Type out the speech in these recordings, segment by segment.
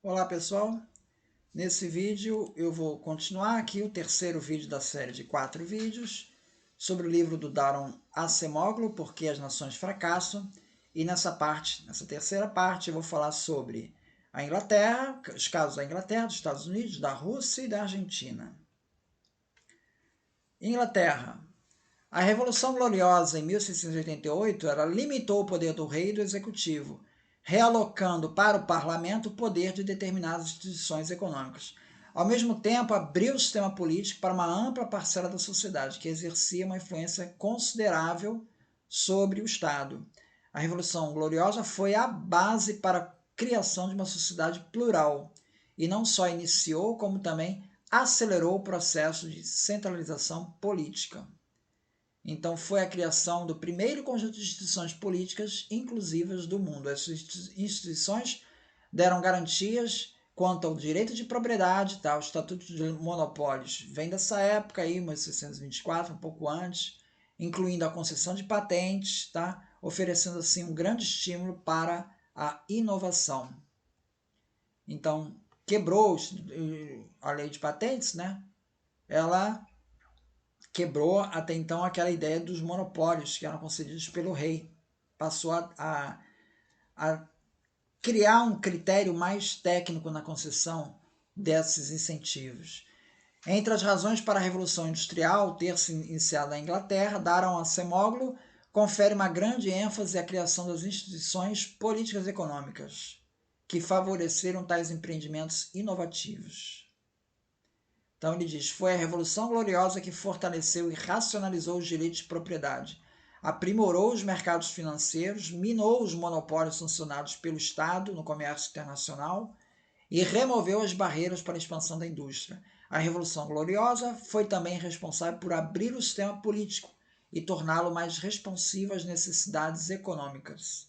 Olá pessoal, nesse vídeo eu vou continuar aqui o terceiro vídeo da série de 4 vídeos sobre o livro do Daron Acemoglu, Por que as Nações Fracassam, e nessa terceira parte eu vou falar sobre a Inglaterra, os casos da Inglaterra, dos Estados Unidos, da Rússia e da Argentina. Inglaterra. A Revolução Gloriosa em 1688 ela limitou o poder do rei e do executivo, realocando para o parlamento o poder de determinadas instituições econômicas. Ao mesmo tempo, abriu o sistema político para uma ampla parcela da sociedade, que exercia uma influência considerável sobre o Estado. A Revolução Gloriosa foi a base para a criação de uma sociedade plural, e não só iniciou, como também acelerou o processo de centralização política. Então, foi a criação do primeiro conjunto de instituições políticas inclusivas do mundo. Essas instituições deram garantias quanto ao direito de propriedade, tá? O Estatuto de Monopólios vem dessa época aí, 1624, um pouco antes, incluindo a concessão de patentes, tá? Oferecendo assim um grande estímulo para a inovação. Então, quebrou a lei de patentes, né? Ela quebrou até então aquela ideia dos monopólios que eram concedidos pelo rei. Passou a criar um critério mais técnico na concessão desses incentivos. Entre as razões para a Revolução Industrial ter se iniciado na Inglaterra, Daron Acemoglu confere uma grande ênfase à criação das instituições políticas e econômicas, que favoreceram tais empreendimentos inovativos. Então ele diz, foi a Revolução Gloriosa que fortaleceu e racionalizou os direitos de propriedade, aprimorou os mercados financeiros, minou os monopólios sancionados pelo Estado no comércio internacional e removeu as barreiras para a expansão da indústria. A Revolução Gloriosa foi também responsável por abrir o sistema político e torná-lo mais responsivo às necessidades econômicas.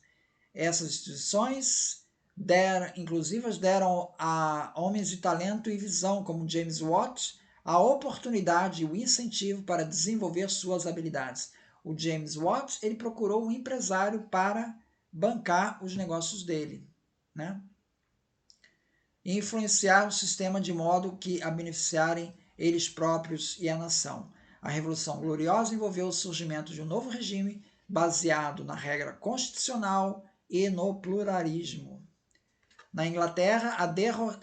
Essas instituições deram a homens de talento e visão, como James Watt, a oportunidade e o incentivo para desenvolver suas habilidades. O James Watt ele procurou um empresário para bancar os negócios dele, né? E influenciar o sistema de modo que a beneficiarem eles próprios e a nação. A Revolução Gloriosa envolveu o surgimento de um novo regime baseado na regra constitucional e no pluralismo. Na Inglaterra,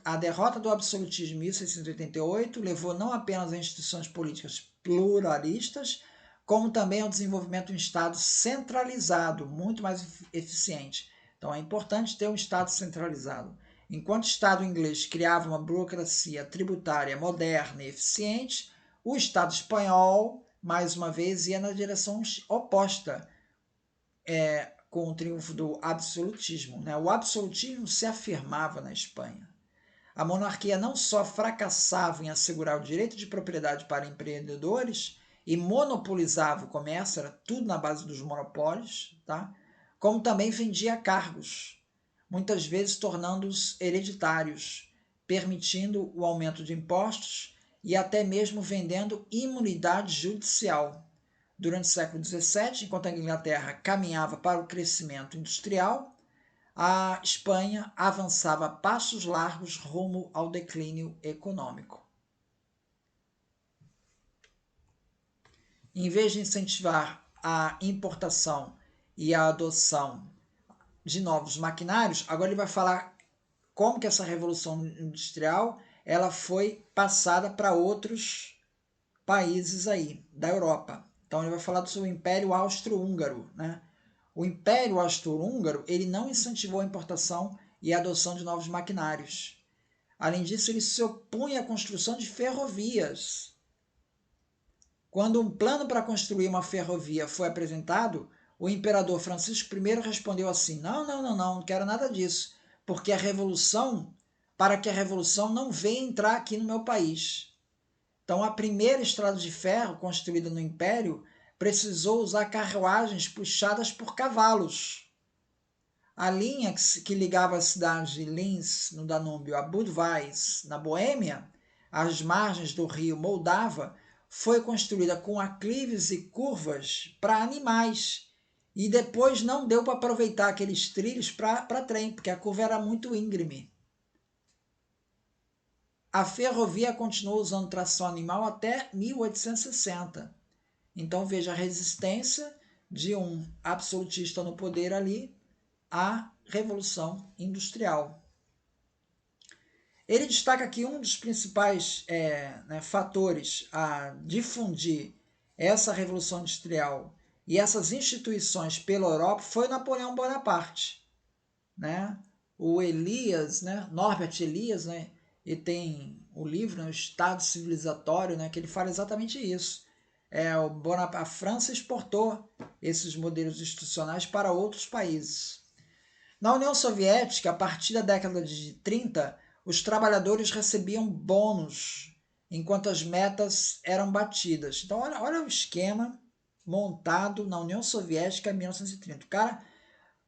a derrota do absolutismo em 1688 levou não apenas a instituições políticas pluralistas, como também ao desenvolvimento de um Estado centralizado, muito mais eficiente. Então é importante ter um Estado centralizado. Enquanto o Estado inglês criava uma burocracia tributária moderna e eficiente, o Estado espanhol, mais uma vez, ia na direção oposta, com o triunfo do absolutismo. Né? O absolutismo se afirmava na Espanha. A monarquia não só fracassava em assegurar o direito de propriedade para empreendedores e monopolizava o comércio, era tudo na base dos monopólios, tá? Como também vendia cargos, muitas vezes tornando-os hereditários, permitindo o aumento de impostos e até mesmo vendendo imunidade judicial. Durante o século XVII, enquanto a Inglaterra caminhava para o crescimento industrial, a Espanha avançava a passos largos rumo ao declínio econômico. Em vez de incentivar a importação e a adoção de novos maquinários, agora ele vai falar como que essa revolução industrial ela foi passada para outros países aí da Europa. Então ele vai falar do seu Império Austro-Húngaro, né? O Império Austro-Húngaro ele não incentivou a importação e a adoção de novos maquinários. Além disso, ele se opunha à construção de ferrovias. Quando um plano para construir uma ferrovia foi apresentado, o imperador Francisco I respondeu assim: não quero nada disso, porque para que a revolução não venha entrar aqui no meu país. Então, a primeira estrada de ferro construída no Império precisou usar carruagens puxadas por cavalos. A linha que ligava a cidade de Linz, no Danúbio, a Budweis, na Boêmia, às margens do rio Moldava, foi construída com aclives e curvas para animais. E depois não deu para aproveitar aqueles trilhos para trem, porque a curva era muito íngreme. a ferrovia continuou usando tração animal até 1860. Então veja a resistência de um absolutista no poder ali à Revolução Industrial. Ele destaca que um dos principais fatores a difundir essa Revolução Industrial e essas instituições pela Europa foi Napoleão Bonaparte. Né? O Elias, né? Norbert Elias, né? E tem o livro, né? O Estado Civilizatório, né? Que ele fala exatamente isso. A França exportou esses modelos institucionais para outros países. Na União Soviética, a partir da década de 30, os trabalhadores recebiam bônus enquanto as metas eram batidas. Então, olha o esquema montado na União Soviética em 1930. Cara,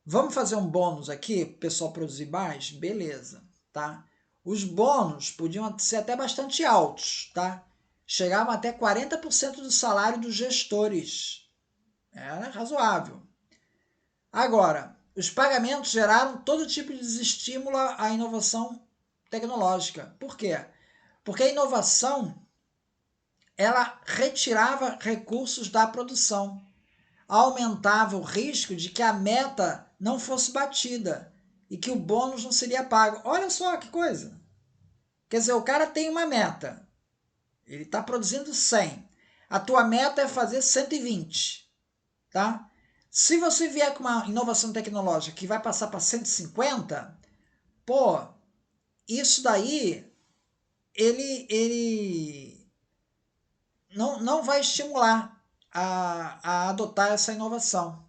vamos fazer um bônus aqui, o pessoal produzir mais? Beleza, tá? Os bônus podiam ser até bastante altos, tá? Chegavam até 40% do salário dos gestores. Era razoável. Agora, os pagamentos geraram todo tipo de desestímulo à inovação tecnológica. Por quê? Porque a inovação ela retirava recursos da produção, aumentava o risco de que a meta não fosse batida e que o bônus não seria pago. Olha só que coisa. Quer dizer, o cara tem uma meta, ele está produzindo 100. A tua meta é fazer 120, tá? Se você vier com uma inovação tecnológica que vai passar para 150, pô, isso daí ele não vai estimular a adotar essa inovação.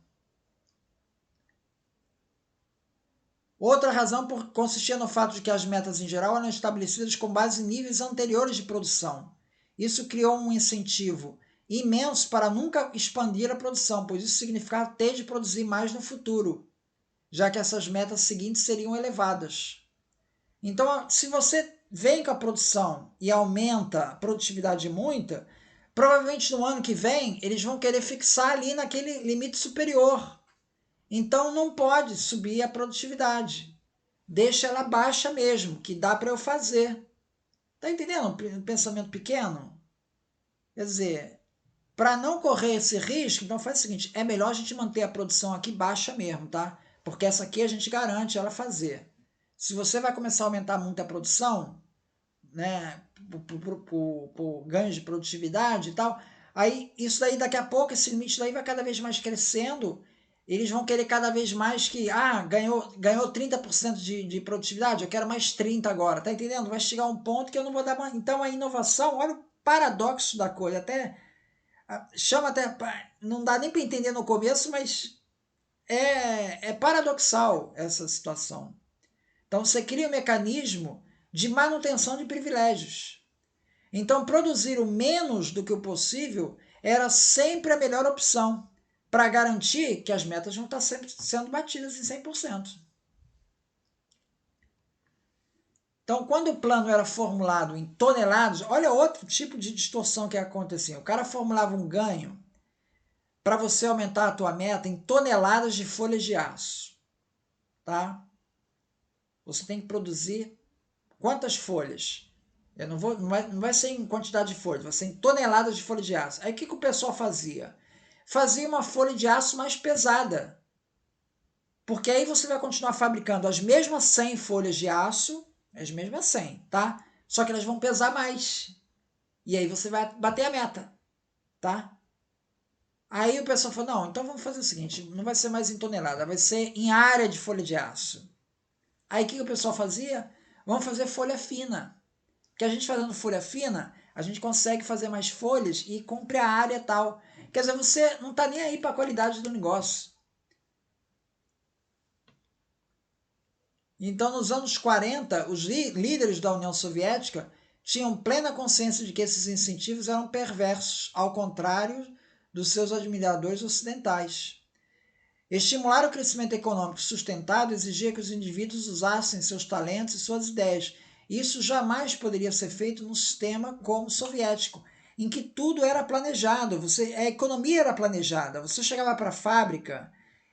Outra razão consistia no fato de que as metas em geral eram estabelecidas com base em níveis anteriores de produção. Isso criou um incentivo imenso para nunca expandir a produção, pois isso significava ter de produzir mais no futuro, já que essas metas seguintes seriam elevadas. Então, se você vem com a produção e aumenta a produtividade muito, provavelmente no ano que vem eles vão querer fixar ali naquele limite superior. Então não pode subir a produtividade. Deixa ela baixa mesmo, que dá para eu fazer. Tá entendendo? Um pensamento pequeno? Quer dizer, para não correr esse risco, então faz o seguinte, é melhor a gente manter a produção aqui baixa mesmo, tá? Porque essa aqui a gente garante ela fazer. Se você vai começar a aumentar muito a produção, né, por ganhos de produtividade e tal, aí isso daí daqui a pouco, esse limite daí vai cada vez mais crescendo, eles vão querer cada vez mais que, ganhou 30% de produtividade, eu quero mais 30 agora, tá entendendo? Vai chegar um ponto que eu não vou dar mais. Então a inovação, olha o paradoxo da coisa, chama até, não dá nem para entender no começo, mas é paradoxal essa situação. Então você cria um mecanismo de manutenção de privilégios. Então produzir o menos do que o possível era sempre a melhor opção para garantir que as metas vão estar sempre sendo batidas em 100%. Então, quando o plano era formulado em toneladas, olha outro tipo de distorção que acontecia. O cara formulava um ganho para você aumentar a tua meta em toneladas de folhas de aço. Tá? Você tem que produzir quantas folhas? Não vai ser em quantidade de folhas, vai ser em toneladas de folha de aço. Aí o que o pessoal fazia? Fazia uma folha de aço mais pesada. Porque aí você vai continuar fabricando as mesmas 100 folhas de aço, as mesmas 100, tá? Só que elas vão pesar mais. E aí você vai bater a meta, tá? Aí o pessoal falou, não, então vamos fazer o seguinte, não vai ser mais em tonelada, vai ser em área de folha de aço. Aí o que o pessoal fazia? Vamos fazer folha fina. Que a gente fazendo folha fina, a gente consegue fazer mais folhas e cumpre a área tal. Quer dizer, você não está nem aí para a qualidade do negócio. Então, nos anos 40, os líderes da União Soviética tinham plena consciência de que esses incentivos eram perversos, ao contrário dos seus admiradores ocidentais. Estimular o crescimento econômico sustentado exigia que os indivíduos usassem seus talentos e suas ideias. Isso jamais poderia ser feito num sistema como o soviético, em que tudo era planejado, a economia era planejada. Você chegava para a fábrica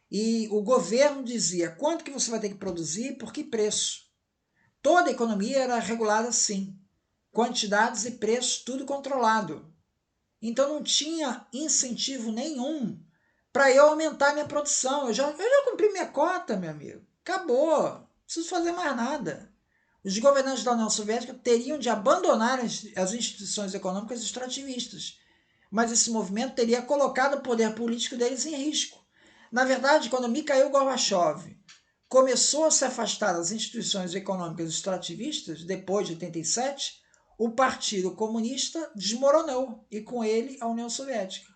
e o governo dizia quanto que você vai ter que produzir e por que preço. Toda a economia era regulada assim. quantidades e preços, tudo controlado. Então não tinha incentivo nenhum para eu aumentar minha produção. Eu já cumpri minha cota, meu amigo. Acabou. Não preciso fazer mais nada. Os governantes da União Soviética teriam de abandonar as instituições econômicas extrativistas. Mas esse movimento teria colocado o poder político deles em risco. Na verdade, quando Mikhail Gorbachev começou a se afastar das instituições econômicas extrativistas, depois de 87, o Partido Comunista desmoronou e com ele a União Soviética.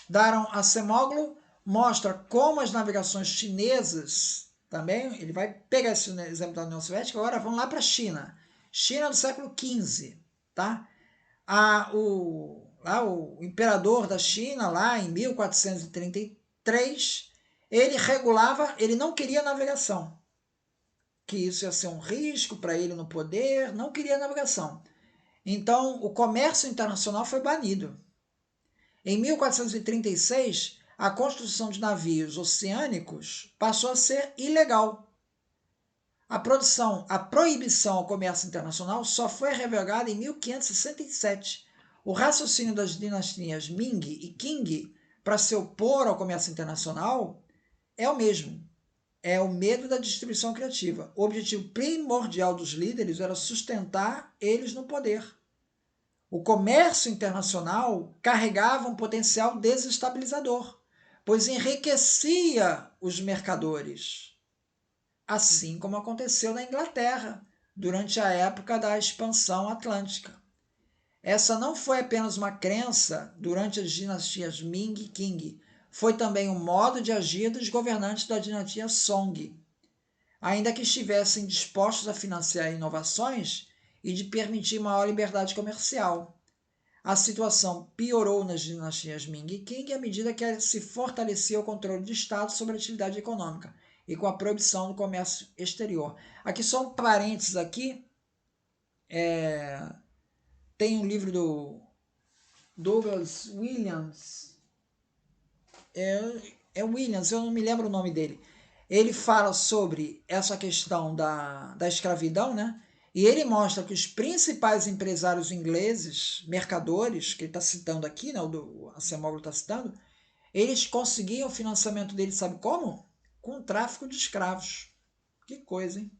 Daron Acemoglu mostra como as navegações chinesas, também, ele vai pegar esse exemplo da União Soviética, agora vamos lá para a China. China do século XV, tá? O imperador da China, lá em 1433, ele regulava, ele não queria navegação, que isso ia ser um risco para ele no poder, não queria navegação. Então, o comércio internacional foi banido. Em 1436, a construção de navios oceânicos passou a ser ilegal. A proibição ao comércio internacional só foi revogada em 1567. O raciocínio das dinastias Ming e Qing para se opor ao comércio internacional é o mesmo. É o medo da destruição criativa. O objetivo primordial dos líderes era sustentar eles no poder. O comércio internacional carregava um potencial desestabilizador, pois enriquecia os mercadores, assim como aconteceu na Inglaterra durante a época da expansão atlântica. Essa não foi apenas uma crença durante as dinastias Ming e Qing, foi também um modo de agir dos governantes da dinastia Song, ainda que estivessem dispostos a financiar inovações e de permitir maior liberdade comercial. A situação piorou nas dinastias Ming e Qing à medida que se fortalecia o controle do Estado sobre a atividade econômica e com a proibição do comércio exterior. Aqui só um parênteses aqui, tem um livro do Douglas Williams, Williams, eu não me lembro o nome dele. Ele fala sobre essa questão da escravidão, né? E ele mostra que os principais empresários ingleses, mercadores, que ele está citando aqui, né, o Acemoglu está citando, eles conseguiam o financiamento deles, sabe como? Com o tráfico de escravos. Que coisa, hein?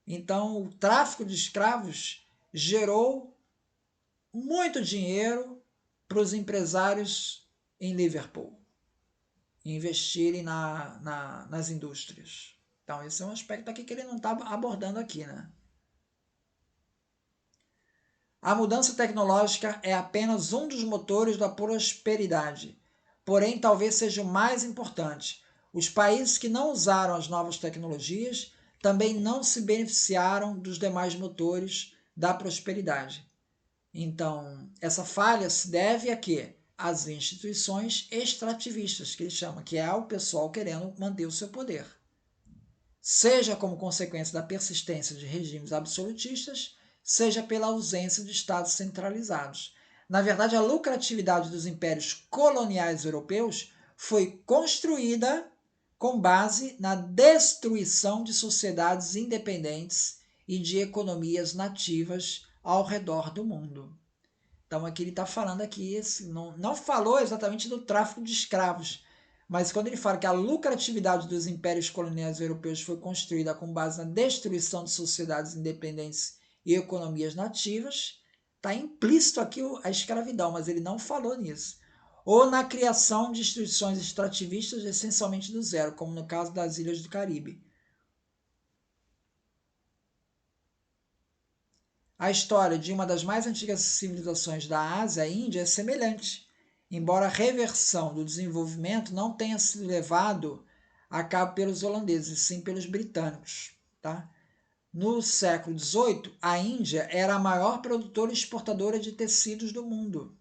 Então, o tráfico de escravos gerou muito dinheiro para os empresários em Liverpool investirem nas indústrias. Então, esse é um aspecto aqui que ele não está abordando aqui, né? A mudança tecnológica é apenas um dos motores da prosperidade, porém talvez seja o mais importante. Os países que não usaram as novas tecnologias também não se beneficiaram dos demais motores da prosperidade. Então, essa falha se deve a quê? Às instituições extrativistas, que ele chama, que é o pessoal querendo manter o seu poder. Seja como consequência da persistência de regimes absolutistas, seja pela ausência de estados centralizados. Na verdade, a lucratividade dos impérios coloniais europeus foi construída com base na destruição de sociedades independentes e de economias nativas ao redor do mundo. Então aqui ele está falando aqui, não falou exatamente do tráfico de escravos, mas quando ele fala que a lucratividade dos impérios coloniais europeus foi construída com base na destruição de sociedades independentes e economias nativas, está implícito aqui a escravidão, mas ele não falou nisso. Ou na criação de instituições extrativistas essencialmente do zero, como no caso das Ilhas do Caribe. A história de uma das mais antigas civilizações da Ásia, a Índia, é semelhante, embora a reversão do desenvolvimento não tenha sido levado a cabo pelos holandeses, sim pelos britânicos. Tá? No século XVIII, a Índia era a maior produtora e exportadora de tecidos do mundo.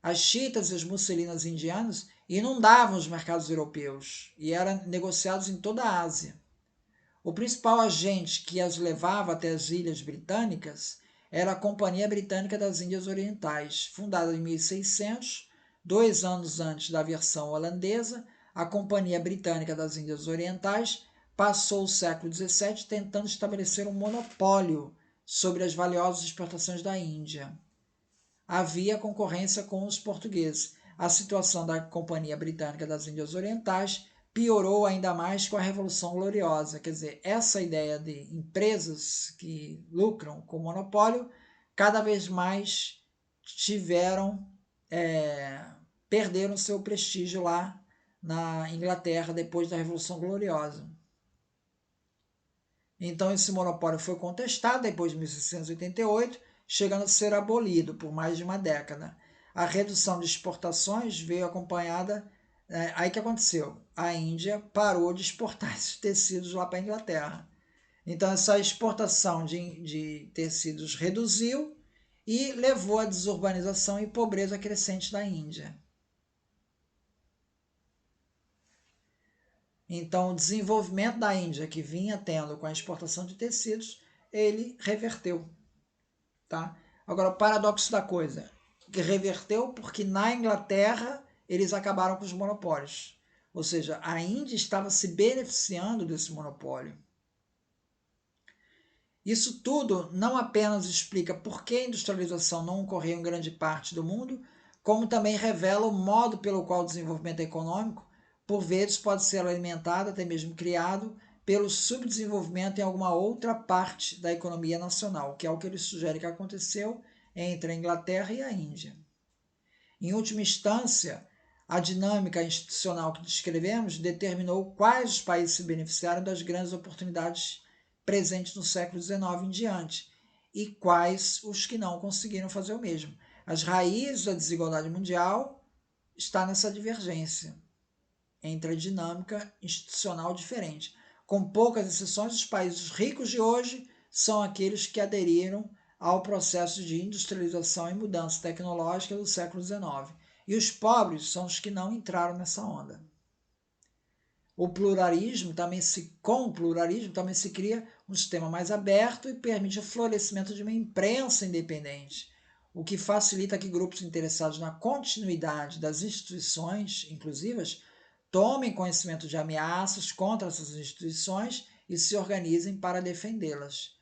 As chitas e as musselinas indianas inundavam os mercados europeus e eram negociados em toda a Ásia. O principal agente que as levava até as Ilhas Britânicas era a Companhia Britânica das Índias Orientais, fundada em 1600, 2 anos antes da versão holandesa. A Companhia Britânica das Índias Orientais passou o século XVII tentando estabelecer um monopólio sobre as valiosas exportações da Índia. Havia concorrência com os portugueses. A situação da Companhia Britânica das Índias Orientais piorou ainda mais com a Revolução Gloriosa. Quer dizer, essa ideia de empresas que lucram com monopólio cada vez mais perderam seu prestígio lá na Inglaterra depois da Revolução Gloriosa. Então esse monopólio foi contestado depois de 1688, chegando a ser abolido por mais de uma década. A redução de exportações veio acompanhada. Aí que aconteceu? A Índia parou de exportar esses tecidos lá para a Inglaterra. Então essa exportação de tecidos reduziu e levou à desurbanização e pobreza crescente da Índia. Então, o desenvolvimento da Índia, que vinha tendo com a exportação de tecidos, ele reverteu. Tá? Agora, o paradoxo da coisa, que reverteu porque na Inglaterra eles acabaram com os monopólios. Ou seja, a Índia estava se beneficiando desse monopólio. Isso tudo não apenas explica por que a industrialização não ocorreu em grande parte do mundo, como também revela o modo pelo qual o desenvolvimento econômico, por vezes, pode ser alimentado, até mesmo criado, pelo subdesenvolvimento em alguma outra parte da economia nacional, que é o que ele sugere que aconteceu entre a Inglaterra e a Índia. Em última instância, a dinâmica institucional que descrevemos determinou quais os países se beneficiaram das grandes oportunidades presentes no século XIX em diante e quais os que não conseguiram fazer o mesmo. As raízes da desigualdade mundial estão nessa divergência entre a dinâmica institucional diferente. Com poucas exceções, os países ricos de hoje são aqueles que aderiram ao processo de industrialização e mudança tecnológica do século XIX. E os pobres são os que não entraram nessa onda. Com o pluralismo também se cria um sistema mais aberto e permite o florescimento de uma imprensa independente, o que facilita que grupos interessados na continuidade das instituições inclusivas tomem conhecimento de ameaças contra essas instituições e se organizem para defendê-las.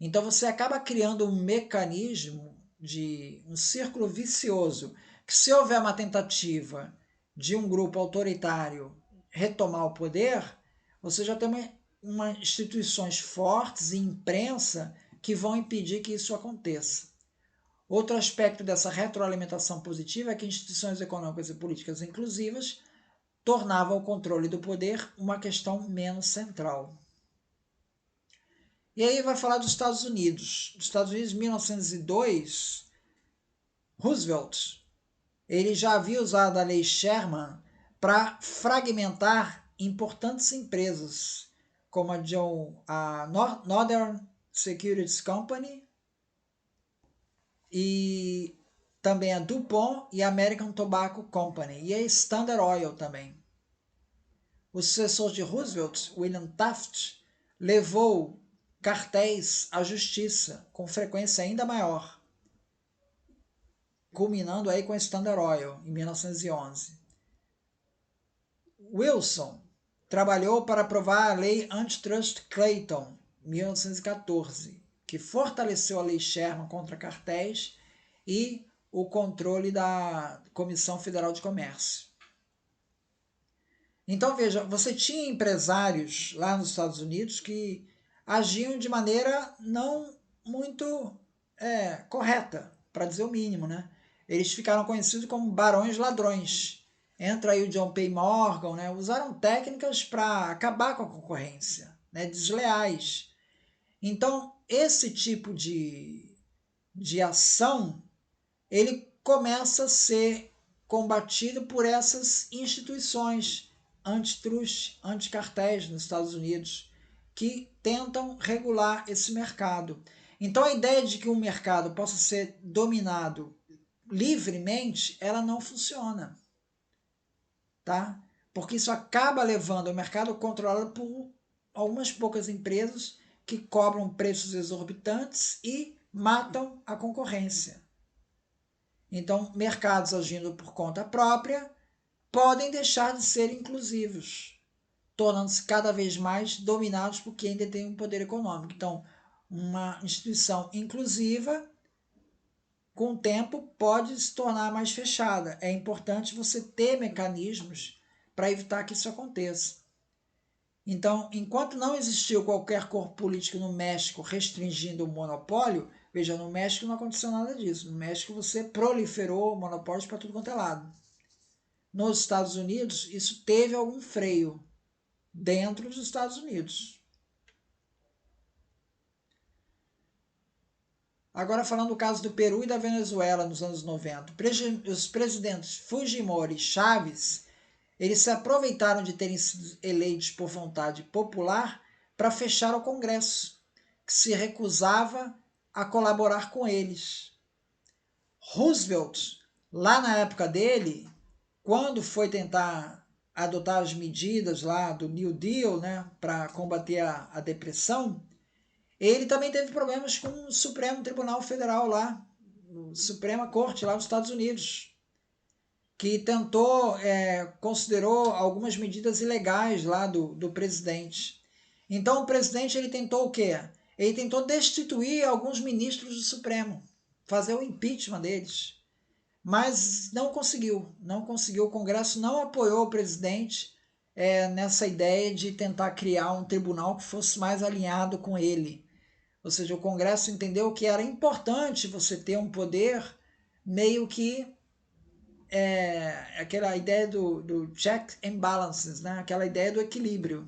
Então você acaba criando um mecanismo de um círculo vicioso, que se houver uma tentativa de um grupo autoritário retomar o poder, você já tem instituições fortes e imprensa que vão impedir que isso aconteça. Outro aspecto dessa retroalimentação positiva é que instituições econômicas e políticas inclusivas tornavam o controle do poder uma questão menos central. E aí vai falar dos Estados Unidos. Dos Estados Unidos, em 1902, Roosevelt ele já havia usado a lei Sherman para fragmentar importantes empresas, como a Northern Securities Company e também a DuPont e a American Tobacco Company e a Standard Oil também. O sucessor de Roosevelt, William Taft, levou cartéis à justiça com frequência ainda maior, culminando aí com a Standard Oil em 1911. Wilson trabalhou para aprovar a lei Antitrust Clayton, 1914, que fortaleceu a lei Sherman contra cartéis e o controle da Comissão Federal de Comércio. Então, veja, você tinha empresários lá nos Estados Unidos que agiam de maneira não muito correta, para dizer o mínimo, né? Eles ficaram conhecidos como barões ladrões. Entra aí o John P. Morgan, né? Usaram técnicas para acabar com a concorrência, né? Desleais. Então, esse tipo de ação, ele começa a ser combatido por essas instituições antitrust, anticartéis nos Estados Unidos, que tentam regular esse mercado. Então a ideia de que um mercado possa ser dominado livremente, ela não funciona. Tá? Porque isso acaba levando o mercado controlado por algumas poucas empresas que cobram preços exorbitantes e matam a concorrência. Então, mercados agindo por conta própria podem deixar de ser inclusivos. tornando-se cada vez mais dominados por quem detém um poder econômico. Então, uma instituição inclusiva, com o tempo, pode se tornar mais fechada. É importante você ter mecanismos para evitar que isso aconteça. Então, enquanto não existiu qualquer corpo político no México restringindo o monopólio, veja, no México não aconteceu nada disso. No México você proliferou monopólios para tudo quanto é lado. Nos Estados Unidos, isso teve algum freio dentro dos Estados Unidos. Agora falando do caso do Peru e da Venezuela nos anos 90. Os presidentes Fujimori e Chávez, eles se aproveitaram de terem sido eleitos por vontade popular para fechar o Congresso, que se recusava a colaborar com eles. Roosevelt, lá na época dele, quando foi tentar adotar as medidas lá do New Deal, né, para combater a depressão, ele também teve problemas com o Supremo Tribunal Federal lá, a Suprema Corte lá dos Estados Unidos, que considerou algumas medidas ilegais lá do presidente. Então o presidente ele tentou o quê? Ele tentou destituir alguns ministros do Supremo, fazer o impeachment deles, mas não conseguiu. O Congresso não apoiou o presidente nessa ideia de tentar criar um tribunal que fosse mais alinhado com ele. Ou seja, o Congresso entendeu que era importante você ter um poder meio que aquela ideia do check and balances, né? Aquela ideia do equilíbrio.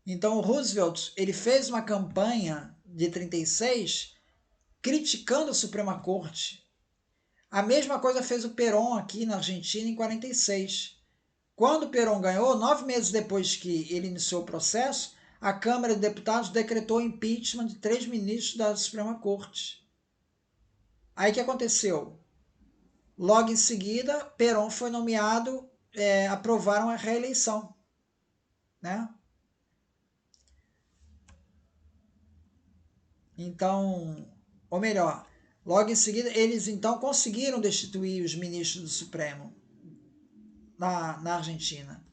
Então o Roosevelt ele fez uma campanha de 36 criticando a Suprema Corte. A mesma coisa fez o Perón aqui na Argentina em 46. Quando o Perón ganhou, 9 meses depois que ele iniciou o processo, a Câmara de Deputados decretou o impeachment de 3 ministros da Suprema Corte. Aí o que aconteceu? Logo em seguida, Perón foi nomeado, aprovaram a reeleição, né? Então, ou melhor, logo em seguida, eles então conseguiram destituir os ministros do Supremo na Argentina.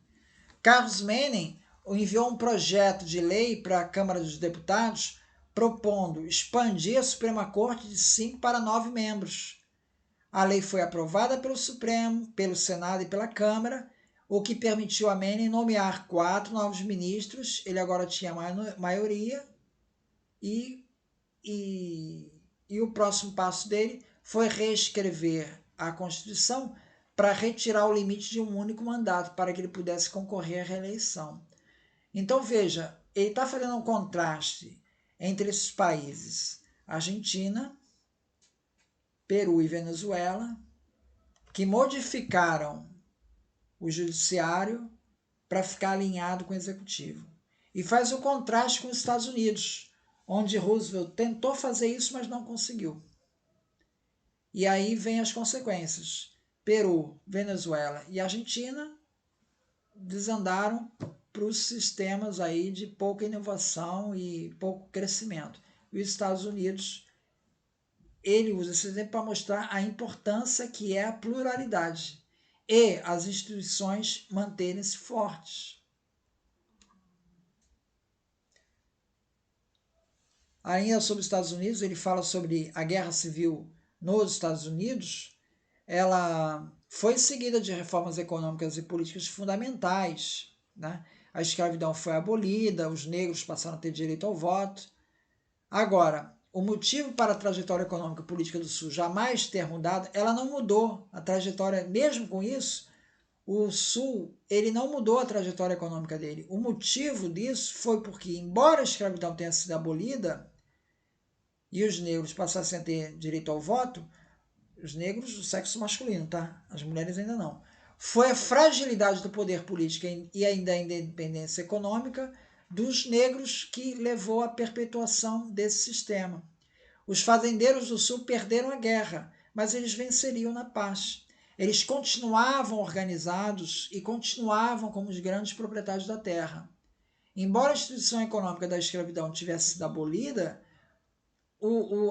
Carlos Menem enviou um projeto de lei para a Câmara dos Deputados propondo expandir a Suprema Corte de 5 para 9 membros. A lei foi aprovada pelo Supremo, pelo Senado e pela Câmara, o que permitiu a Menem nomear 4 novos ministros. Ele agora tinha maioria e o próximo passo dele foi reescrever a Constituição para retirar o limite de um único mandato, para que ele pudesse concorrer à reeleição. Então, veja, ele está fazendo um contraste entre esses países, Argentina, Peru e Venezuela, que modificaram o judiciário para ficar alinhado com o executivo. E faz o contraste com os Estados Unidos, onde Roosevelt tentou fazer isso, mas não conseguiu. E aí vem as consequências. Peru, Venezuela e Argentina desandaram para os sistemas aí de pouca inovação e pouco crescimento. E os Estados Unidos, ele usa esse exemplo para mostrar a importância que é a pluralidade e as instituições manterem-se fortes. Ainda sobre os Estados Unidos, ele fala sobre a guerra civil nos Estados Unidos. Ela foi seguida de reformas econômicas e políticas fundamentais, né? A escravidão foi abolida, os negros passaram a ter direito ao voto. Agora, o motivo para a trajetória econômica e política do Sul jamais ter mudado, ela não mudou. A trajetória, mesmo com isso, o Sul ele não mudou a trajetória econômica dele. O motivo disso foi porque, embora a escravidão tenha sido abolida e os negros passassem a ter direito ao voto, os negros do sexo masculino, tá? As mulheres ainda não. Foi a fragilidade do poder político e ainda a independência econômica dos negros que levou à perpetuação desse sistema. Os fazendeiros do Sul perderam a guerra, mas eles venceriam na paz. Eles continuavam organizados e continuavam como os grandes proprietários da terra. Embora a instituição econômica da escravidão tivesse sido abolida,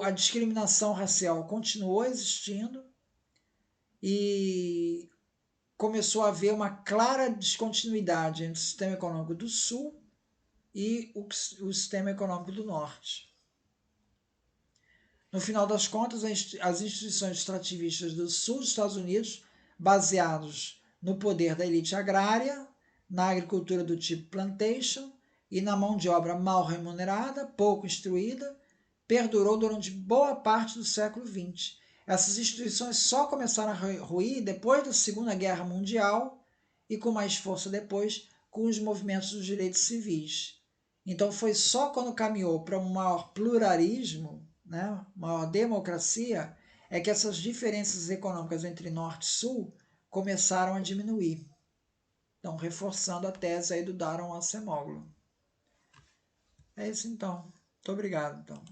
a discriminação racial continuou existindo e começou a haver uma clara descontinuidade entre o sistema econômico do Sul e o sistema econômico do Norte. No final das contas, as instituições extrativistas do Sul dos Estados Unidos, baseados no poder da elite agrária, na agricultura do tipo plantation e na mão de obra mal remunerada, pouco instruída, perdurou durante boa parte do século XX. Essas instituições só começaram a ruir depois da Segunda Guerra Mundial e com mais força depois com os movimentos dos direitos civis. Então foi só quando caminhou para um maior pluralismo, né, maior democracia, é que essas diferenças econômicas entre Norte e Sul começaram a diminuir. Então, reforçando a tese aí do Daron Acemoglu. É isso então. Muito obrigado, então.